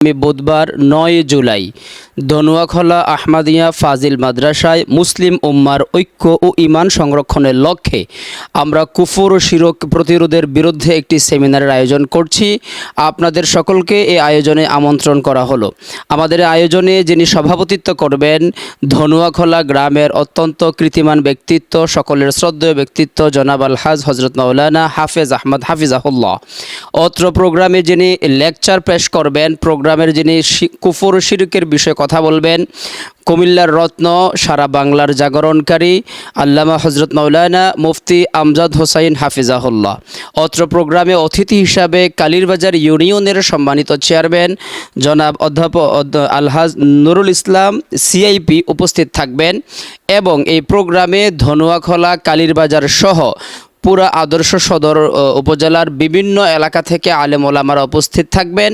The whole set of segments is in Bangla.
বুধবার ৯ জুলাই ধনুয়াখলা আহমদিয়া ফাজিল মাদ্রাসায় মুসলিম উম্মার ঐক্য ও ঈমান সংরক্ষণের লক্ষ্যে আমরা কুফর ও শিরক প্রতিরোধের বিরুদ্ধে একটি সেমিনারের আয়োজন করছি। আপনাদের সকলকে এই আয়োজনে আমন্ত্রণ করা হলো। আমাদের আয়োজনে যিনি সভাপতিত্ব করবেন ধনুয়াখলা গ্রামের অত্যন্ত কৃতিমান ব্যক্তিত্ব, সকলের শ্রদ্ধেয় ব্যক্তিত্ব জনাব আলহাজ হজরত মাওলানা হাফেজ আহমদ হাফিজাহুল্লাহ। অত্র প্রোগ্রামে যিনি লেকচার পেশ করবেন, প্রোগ্রামের যিনি কুফর ও শিরকের বিষয়ে কথা বলবেন, কুমিল্লার রত্ন, সারা বাংলার জাগরণকারী আল্লামা হজরত মাওলানা মুফতি আমজাদ হোসাইন হাফিজাহুল্লাহ। অত্র প্রোগ্রামে অতিথি হিসাবে কালীরবাজার ইউনিয়নের সম্মানিত চেয়ারম্যান জনাব অধ্যাপক আলহাজ নুরুল ইসলাম সিআইপি উপস্থিত থাকবেন এবং এই প্রোগ্রামে ধনুয়াখলা কালীরবাজার সহ পুরা আদর্শ সদর উপজেলার বিভিন্ন এলাকা থেকে আলেম ওলামারা উপস্থিত থাকবেন।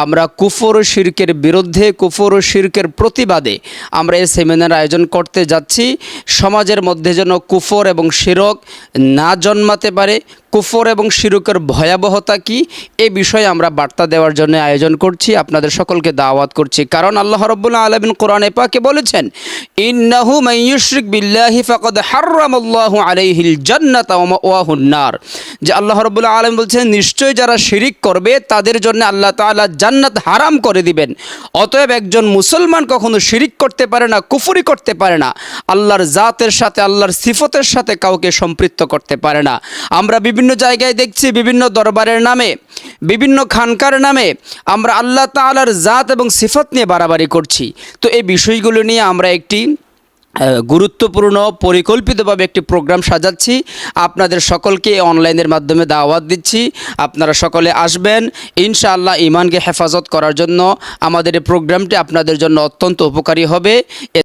আমরা কুফর ও শিরকের বিরুদ্ধে, কুফর ও শিরকের প্রতিবাদে আমরা এই সেমিনার আয়োজন করতে যাচ্ছি। সমাজের মধ্যে যেন কুফর এবং শিরক না জন্মাতে পারে, কুফর এবং শিরকের ভয়াবহতা কি এ বিষয়ে আমরা বার্তা দেওয়ার জন্য আয়োজন করছি। আপনাদের সকলকে দাওয়াত করছি, কারণ আল্লাহ রাব্বুল আলামিন কোরআনে পাকে বলেছেন, ইন্নাহু মান ইউশরিক বিল্লাহি ফাকাদ হারামাল্লাহু আলাইহিল জান্নাতা ওয়া মাওয়াহুন নার। যে আল্লাহ রাব্বুল আলামিন বলছেন, নিশ্চয়ই যারা শিরিক করবে তাদের জন্য আল্লাহ তাআলা জান্নাত হারাম করে দিবেন। অতএব একজন মুসলমান কখনো শিরিক করতে পারে না, কুফরি করতে পারে না, আল্লাহর জাতের সাথে, আল্লাহর সিফতের সাথে কাউকে সম্পৃক্ত করতে পারে না। আমরা বিভিন্ন জায়গায় দেখছি, বিভিন্ন দরবারের নামে, বিভিন্ন খানকার নামে আমরা আল্লাহ তাআলার জাত এবং সিফত নিয়ে বাড়াবাড়ি করছি। তো এই বিষয়গুলো নিয়ে আমরা একটি গুরুত্বপূর্ণ পরিকল্পিতভাবে একটি প্রোগ্রাম সাজাচ্ছি। আপনাদের সকলকে অনলাইনের মাধ্যমে দাওয়াত দিচ্ছি, আপনারা সকলে আসবেন ইনশাআল্লাহ। ঈমানকে হেফাজত করার জন্য আমাদের এই প্রোগ্রামটি আপনাদের জন্য অত্যন্ত উপকারী হবে।